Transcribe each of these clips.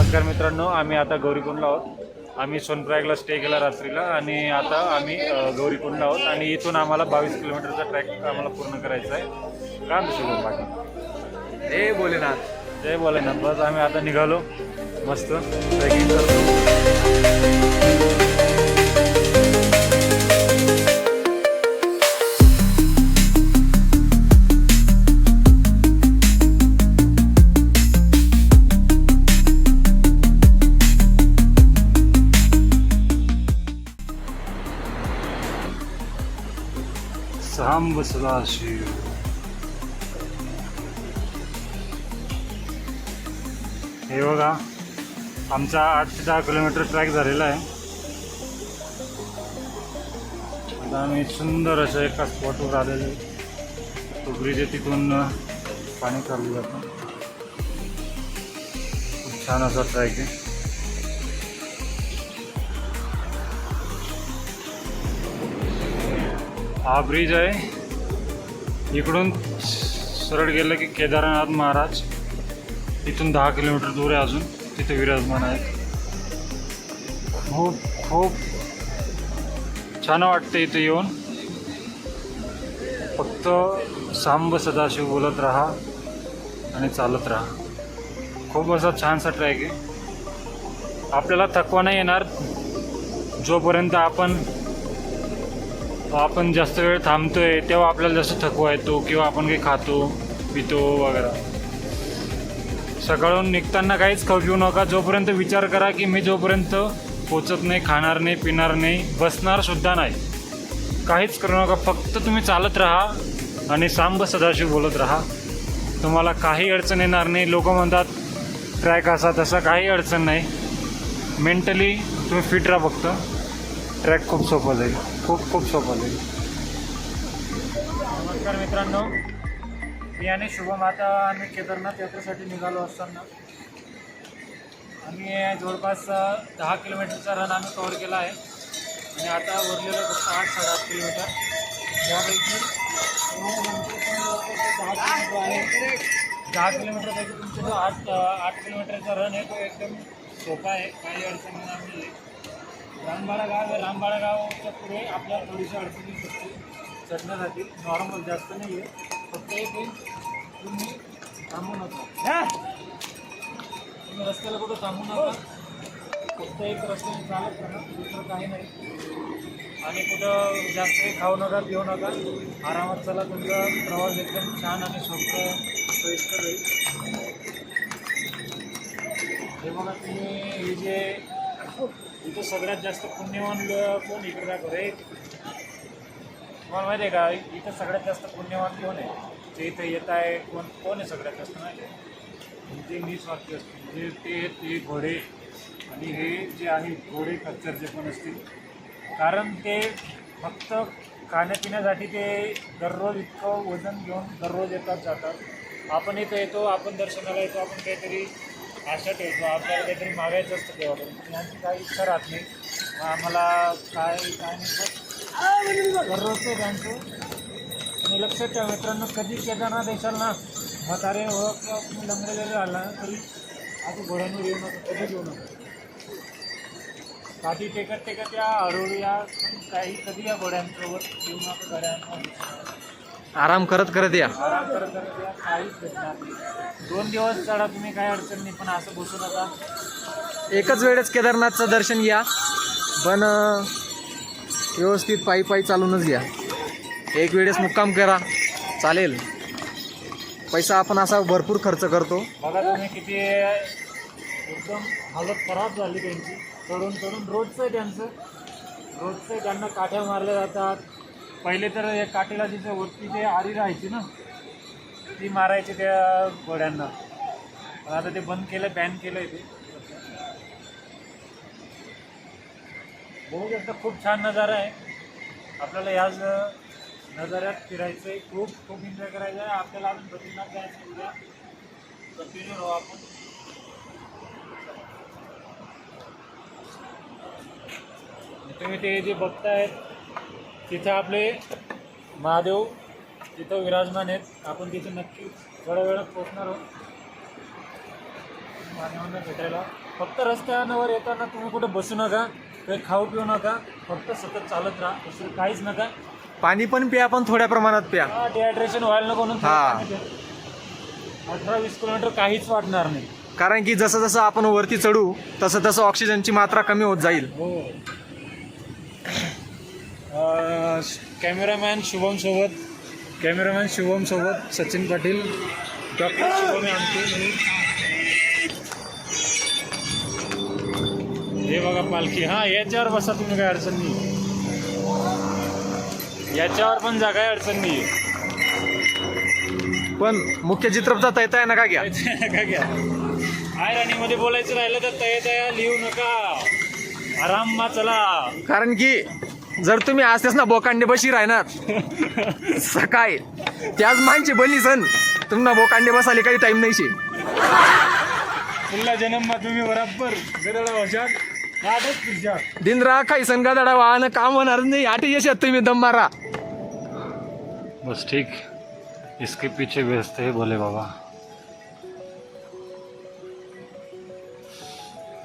नमस्कार मित्रांनो, आम्ही आता गौरीकुंडला आहोत। आम्ही सोनप्रयागला स्टे केला रात्रीला आणि आता आम्ही गौरीकुंडला आहोत आणि इथून आम्हाला 22 किलोमीटरचा ट्रॅक आम्हाला पूर्ण करायचा आहे। का शुभम पाटील जय भोलेनाथ। जय भोलेनाथ। बस आम्ही आता निघालो, मस्त ट्रेकिंग करतो। सांब सदाशिव हे बघा, आमचा 8 ते 10 किलोमीटर ट्रॅक झालेला आहे। आता आम्ही सुंदर असं एका स्पॉटवर आलेलो, तो ब्रिज आहे, तिथून पाणी चालू जातं। खूप छान असा ट्रॅक आहे। हा ब्रिज आहे, इकडून सरळ गेलं की केदारनाथ महाराज, इथून 10 किलोमीटर दूर आहे, अजून तिथे विराजमान आहे। खूप छान वाटतं इथे येऊन। फक्त सांब सदाशिव बोलत राहा आणि चालत राहा। खूप असा छानसा ट्रॅक आहे। आपल्याला थकवा नाही येणार जोपर्यंत आपण जास्त वेळ थांबतोय, तेव्हा आपल्याला जास्त थकवा येतो किंवा आपण काही खातो पितो वगैरे। सकाळून निघताना काहीच खाऊ पिऊ नका, जोपर्यंत विचार करा की मी जोपर्यंत पोचत नाही, खाणार नाही, पिणार नाही, बसणार सुद्धा नाही, काहीच करू नका। फक्त तुम्ही चालत राहा आणि सांब सदाशिव बोलत राहा। तुम्हाला काही अडचण येणार नाही। लोक म्हणतात ट्रॅक असा तसा, काही अडचण नाही। मेंटली तुम्ही फिट राहा, फक्त ट्रॅक खूप सोपं जाईल, खूप सोपं जाईल। नमस्कार मित्रांनो, मी आणि शुभम आता आम्ही केदारनाथ यात्रेसाठी निघालो असताना आम्ही जवळपास 10 किलोमीटरचा रन आम्ही कव्हर केला आहे आणि आता उरलेलं फक्त 8-8.5 किलोमीटर। त्यापैकी 10 किलोमीटरपैकी तुमचा जो 8 किलोमीटरचा रन आहे तो एकदम सोपा आहे, काही अडचण येणार नाही आहे। रामबाळा गाव आहे, रामबाळा गावच्या पुढे आपल्याला थोडीशी अडचणी शकते चढण्यासाठी, नॉर्मल जास्त नाही आहे। फक्त एक तुम्ही थांबू नका, तुम्ही रस्त्याला कुठं थांबू नका, फक्त एक रस्त्याने चालत राहा, दुसरं काही नाही। आणि कुठं जास्त काही खाऊ नका पिऊ नका, आरामात चला। तुमचा प्रवास एकदम छान आणि सोपं सोयीस्कर होईल। हे बघा, तुम्ही हे जे इथं सगळ्यात जास्त पुण्यवान कोण इकडे दाखव रे, तुम्हाला माहिती आहे का? इथं सगळ्यात जास्त पुण्यवान कोण आहे? जे इथं येत आहे कोण आहे सगळ्यात जास्त माहिती आहे? जे निस्वार्थी असतील, ते घोडे आणि हे जे आहे घोडे खच्चर जे पण असतील, कारण ते फक्त खाण्यापिण्यासाठी ते दररोज इतकं वजन घेऊन दररोज येतात जातात। आपण इथं येतो, आपण दर्शनाला येतो, आपण काहीतरी आशा ठेवतो, आपल्याला काहीतरी मागायचं असतं तेव्हापर्यंत, यांची काही इच्छा राहत नाही आम्हाला, काय नाही, दररोजचं त्यांचं। आणि लक्षात ठेवा मित्रांनो, कधी केदारनाथ येशाल ना, म्हातारे हो किंवा तुम्ही लंगलेले राहिला ना, तरी आधी घोड्यांवर येऊ नका, कधीच येऊ नका। काठी टेकत या, हळूहळू या, पण काही कधी या घोड्यांसोबत येऊ नका, घड्यांवर आराम करत करत या, आराम करत या, काहीच भेटणार नाही। 2 दिवस चढा तुम्ही, काही अडचण नाही, पण असं बसू नका। एकच वेळेस केदारनाथचं दर्शन घ्या, पण व्यवस्थित पायी चालूनच घ्या। एक वेळेस मुक्काम करा, चालेल। पैसा आपण असा भरपूर खर्च करतो। बघा तुम्ही किती एकदम हालत खराब झाली त्यांची, चढून रोजचं आहे त्यांचं, रोजचं आहे। त्यांना काठ्या मारल्या जातात। पहिले तर या काठीला जिथे वरती ते आरी राहायची ना, ती मारायची त्या घोड्यांना, पण आता ते बंद केलं, बॅन केलं आहे ते। बघू शकता, खूप छान नजारा आहे। आपल्याला याच नजाऱ्यात फिरायचं आहे, खूप एन्जॉय करायचं आहे। आपल्याला अजून बद्रीनाथ जायचं, उद्या कंटिन्यू राहू आपण। तुम्ही ते जे बघतायत तिथं आपले महादेव तिथं विराजमान आहेत, आपण तिथं नक्की थोड्या वेळात पोहोचणार आहोत। पाण्यावर भेटायला. फक्त रस्त्यावर येताना तुम्ही कुठे बसू नका, काही खाऊ पिऊ नका, फक्त सतत चालत राहा, दुसरं काहीच नका. पाणी पण प्या, पण थोड्या प्रमाणात प्या. डिहायड्रेशन व्हायला नको म्हणून हा. 18-20 किलोमीटर काहीच वाटणार नाही. कारण की जसं जसं आपण वरती चढू तसं तसं ऑक्सिजनची मात्रा कमी होत जाईल. हो. कॅमेरामॅन शुभम सोबत सचिन पाटील, डॉक्टर शुभम आहे आमचे. हे बघा पालखी. हा, याच्यावर बसा तुम्ही, काय अडचण नाही. याच्यावर पण जागा आहे, अडचण नाही. पण मुख्य चित्रपटात येत आहे नका घ्या. का घ्या. राणीमध्ये बोलायचं राहिलं तर तया लिहू नका, आराम चला. कारण की जर तुम्ही असतेच ना बोकांडे बशी राहणार सकाळी त्याच मानची बनी सण तुम्हाला बोकांडे बसाले काही टाइम नाही शे. पुढला जन्म तुम्ही बराबर गदडा भाषात आठच पुढच्या दिन राहा काही संगादडा वाहन काम होणार नाही. आठी यशात तुम्ही दम मारा. बस ठीक. इसके पीछे व्यस्त है भोले बाबा.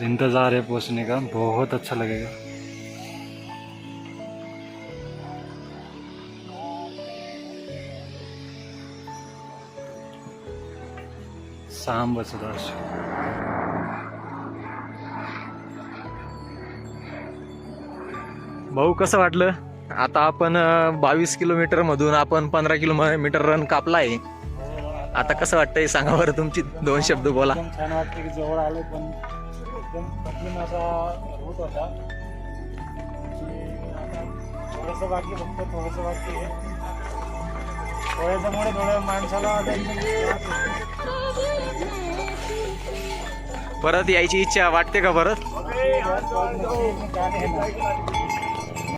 इंतजार है पहुंचने का, बहुत अच्छा लगेगा. सांब सदाशिव. भाऊ कसं वाटलं? आता आपण 22 किलोमीटर मधून आपण 15 किलोमीटर रन कापलाय. आता कसं वाटतंय सांगा बरं, तुमची 2 शब्द बोला. एकदम छान वाटते की जवळ आलो, पण एकदम कठीण असा रूट होता. थोडंसं बाकी, फक्त थोडंसं बाकी आहे. थोड्याच्यामुळे थोडं माणसाला परत यायची इच्छा वाटते का परत?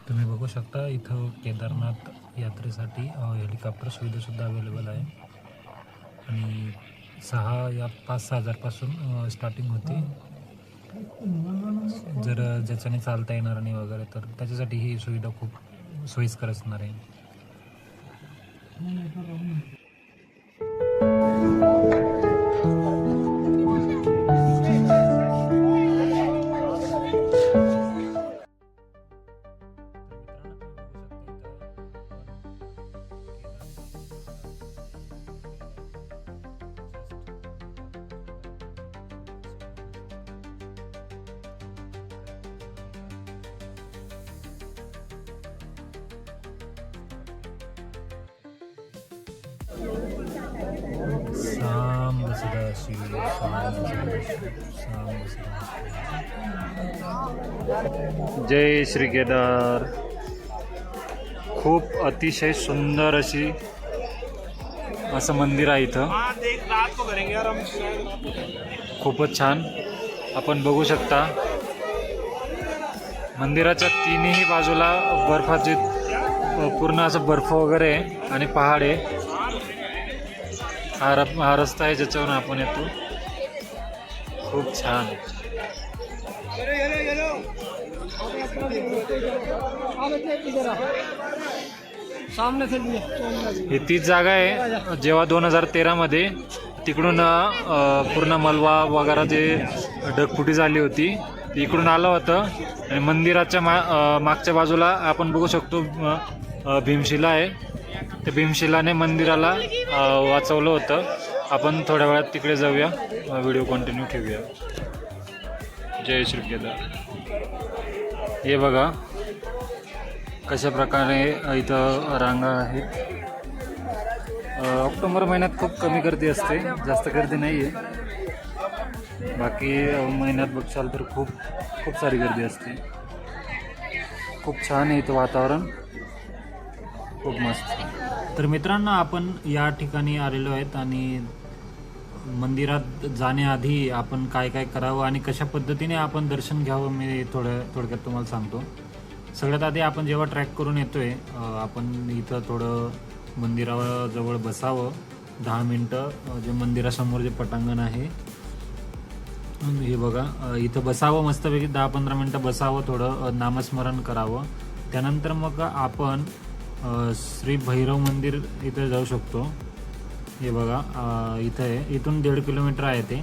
तुम्ही बघू शकता इथं केदारनाथ यात्रेसाठी हेलिकॉप्टर सुविधासुद्धा अवेलेबल आहे. आणि 6 या 5-6 हजारपासून स्टार्टिंग होते. जर ज्याच्याने चालता येणार नाही वगैरे तर त्याच्यासाठी ही सुविधा खूप सोयीस्कर असणार आहे. सांब सदाशिव, सांब सदाशिव, सांब सदाशिव. जय श्री केदार. खूप अतिशय सुंदर असं मंदिर आहे इथं. खूपच छान. आपण बघू शकता मंदिराच्या तिन्ही बाजूला बर्फाचे पूर्ण असं बर्फ वगैरे आहे आणि पहाड आहे. हा रस्ता आहे ज्याच्यावर आपण येतो. खूप छान. ही तीच जागा आहे जेव्हा 2013 मध्ये तिकडून पूर्ण मलबा वगैरे जे ढगफुटी झाली होती इकडून आलं होतं. आणि मंदिराच्या मागच्या बाजूला आपण बघू शकतो भीमशिला आहे. त्या भीमशिलाने मंदिराला वाचवलं होतं. आपण थोड्या वेळात तिकडे जाऊया, व्हिडिओ कंटिन्यू ठेवूया. जय श्री केदार. हे बघा कशा प्रकारे इथं रांगा आहेत. ऑक्टोबर महिन्यात खूप कमी गर्दी असते, जास्त गर्दी नाही आहे. बाकी महिन्यात बघशाल तर खूप खूप सारी गर्दी असते. खूप छान आहे इथं वातावरण, खूप मस्त. तर मित्रांनो, आपण या ठिकाणी आलेलो आहेत आणि मंदिरात जाण्याआधी आपण काय काय करावं आणि कशा पद्धतीने आपण दर्शन घ्यावं मी थोडक्यात तुम्हाला सांगतो. सगळ्यात आधी आपण जेव्हा ट्रॅक करून येतोय आपण इथं थोडं मंदिरावर जवळ बसावं 10 मिनटं. जे मंदिरासमोर जे पटांगण आहे हे बघा, इथं बसावं मस्तपैकी 10-15 मिनटं बसावं, थोडं नामस्मरण करावं. त्यानंतर मग आपण श्री भैरव मंदिर इथं जाऊ शकतो. हे बघा इथं आहे, इथून 1.5 किलोमीटर आहे ते.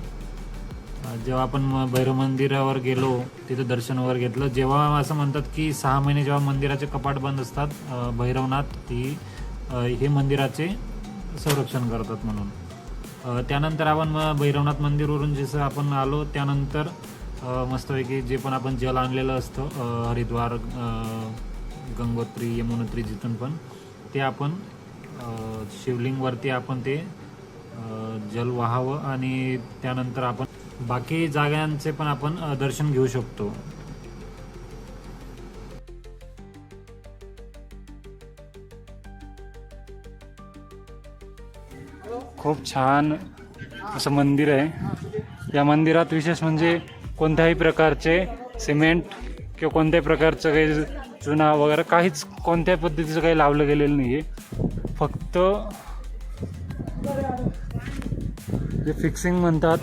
जेव्हा आपण भैरव मंदिरावर गेलो तिथं दर्शन वगैरे घेतलं, जेव्हा असं म्हणतात की 6 महिने जेव्हा मंदिराचे कपाट बंद असतात, भैरवनाथ हे मंदिराचे संरक्षण करतात म्हणून. त्यानंतर आपण भैरवनाथ मंदिरवरून जसं आपण आलो त्यानंतर मस्तपैकी जे पण आपण जल आणलेलं असतं हरिद्वार, गंगोत्री, यमुनोत्री जिथून पण ते आपण शिवलिंगवरती आपण ते जल वाहावं आणि त्यानंतर आपण बाकी जागांचे पण आपण दर्शन घेऊ शकतो. खूप छान असं मंदिर आहे. या मंदिरात विशेष म्हणजे कोणत्याही प्रकारचे सिमेंट किंवा कोणत्याही प्रकारचं काही चुना वगैरे काहीच कोणत्याही पद्धतीचं काही लावलं गेलेलं नाही आहे. फक्त जे फिक्सिंग म्हणतात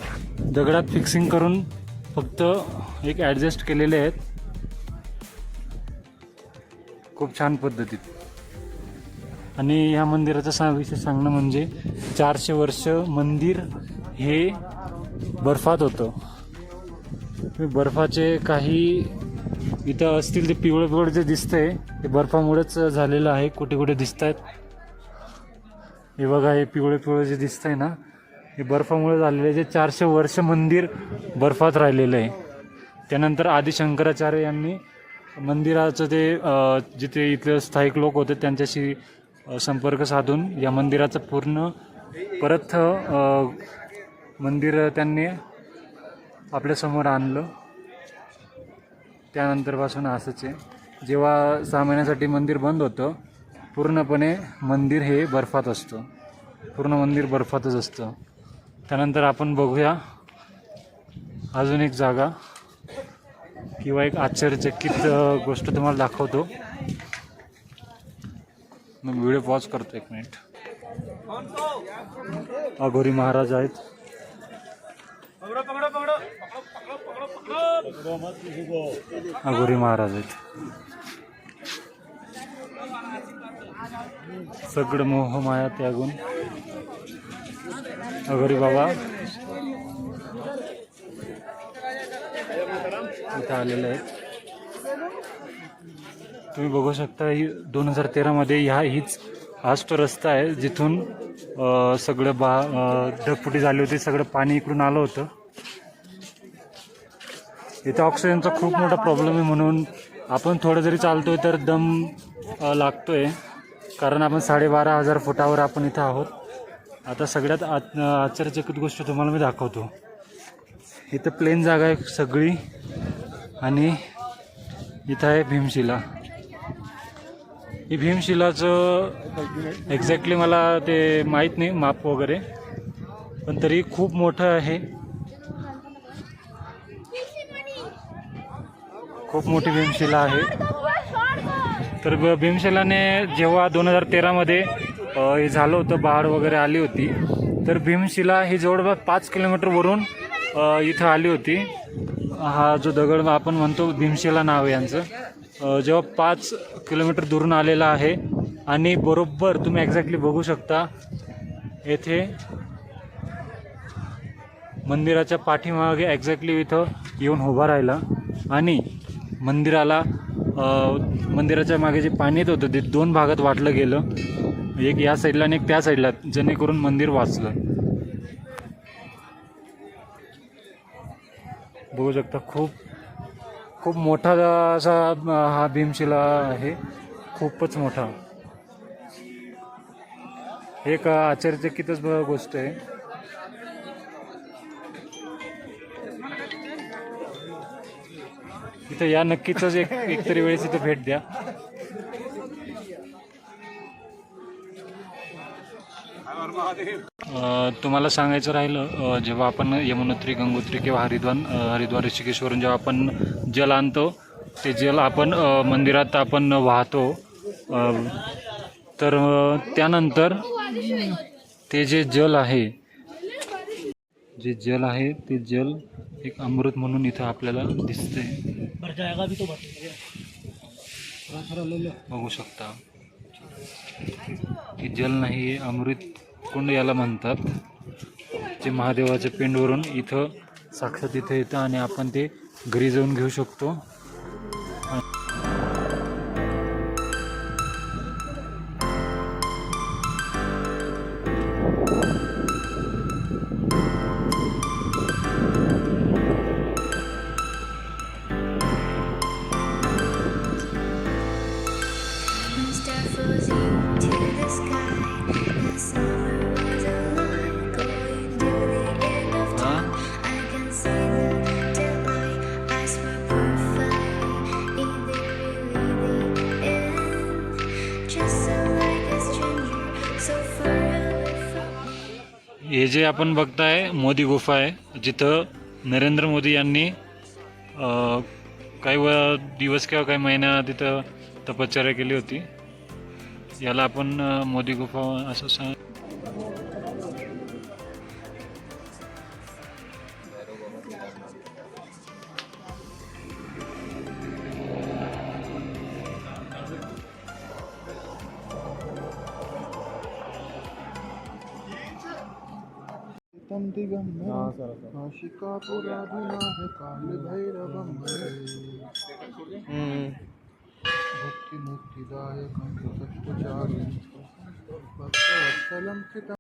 दगडात फिक्सिंग करून फक्त एक ॲडजस्ट केलेले आहेत खूप छान पद्धतीत. आणि ह्या मंदिराचं विशेष सांगणं म्हणजे 400 वर्ष मंदिर हे बर्फात होतं. बर्फाचे काही इथं असतील ते पिवळं जे दिसतंय ते बर्फामुळेच झालेलं आहे. कुठे कुठे दिसत आहेत हे बघा, हे पिवळं जे दिसतंय ना हे बर्फामुळे झालेलं आहे. जे 400 वर्ष मंदिर बर्फात राहिलेलं आहे. त्यानंतर आदि शंकराचार्य यांनी मंदिराचं ते जिथे इथले स्थायिक लोक होते त्यांच्याशी संपर्क साधून या मंदिराचं पूर्ण परत मंदिर त्यांनी आपल्यासमोर आणलं. त्यानंतरपासून असंच आहे. जेव्हा 6 महिन्यासाठी मंदिर बंद होतं पूर्णपणे मंदिर हे बर्फात असतं, पूर्ण मंदिर बर्फातच असतं. त्यानंतर आपण बघूया अजून एक जागा किंवा एक आश्चर्यचकित गोष्ट तुम्हाला दाखवतो. मग व्हिडिओ पॉज करतो 1 मिनिट. अघोरी महाराज आहेत. अघोरी महाराज आहेत. सगळं मोह माया त्यागून अघोरी बाबा इथं आलेले आहेत. तुम्ही बघू शकता 2013 मध्ये हाच तो रस्ता आहे जिथून सगळं ढगफुटी झाली होती, सगळं पाणी इकडून आलं होतं. इथं ऑक्सिजनचा खूप मोठा प्रॉब्लेम आहे म्हणून आपण थोडं जरी चालतोय तर दम लागतोय, कारण आपण 12,500 फुटावर आपण इथं आहोत. आता सगळ्यात आश्चर्यचकित गोष्ट तुम्हाला मी दाखवतो. इथं प्लेन जागा आहे सगळी आणि इथं आहे भीमशिला. ही भीमशिलाचं एक्झॅक्टली मला ते माहीत नाही माप वगैरे, पण तरी खूप मोठं आहे. खूप मोठी भीमशिला आहे. तर भीमशिलाने जेव्हा 2013 मध्ये हे झालं होतं, बाढ वगैरे आली होती, तर भीमशिला ही जवळपास 5 किलोमीटरवरून इथं आली होती. हा जो दगड आपण म्हणतो भीमशिला नाव आहे यांचं, जेव्हा 5 किलोमीटर दुरून आलेला आहे. आणि बरोबर तुम्ही एक्झॅक्टली बघू शकता येथे मंदिराच्या पाठीमागे एक्झॅक्टली इथं येऊन उभा राहिला आणि मंदिराच्या मागे जे पाणी येत होतं ते 2 भागात वाटलं गेलं, एक या साईडला आणि एक त्या साईडला, जेणेकरून मंदिर वाचलं. बघू शकता खूप मोठा असा हा भीमशिला आहे, खूपच मोठा. एक आश्चर्यचकितच गोष्ट आहे. इथं या नक्कीच एक तरी वेळेस इथं भेट द्या. तुम्हाला सांगायचं राहिलं, जेव्हा आपण यमुनोत्री, गंगोत्री किंवा हरिद्वार ऋषिकेशवरून जेव्हा आपण जल आणतो, ते जल आपण मंदिरात आपण वाहतो. तर त्यानंतर ते जे जल आहे ते जल एक अमृत म्हणून इथं आपल्याला दिसते. बघू शकता हे जल नाही, अमृत कुंड याला म्हणतात, जे महादेवाच्या पिंडवरून इथं साक्षात इथे येतं आणि आपण ते घरी जाऊन घेऊ शकतो. Star flows into the sky. The summer was alive, going to the end of time. I can see the daylight. I swear perfect. Is it really the end? Just so like a stranger, so far away from me. हे जे आपण बघताय मोदी गुफा आहे, जिथं नरेंद्र मोदी यांनी काही दिवस किंवा काही महिना तिथं तपश्चर्या केली होती. याला आपण मोदी गुफा असं सांग. भक्ति मुक्तिदायकं सत्वचारी भक्तवत्सलं चितं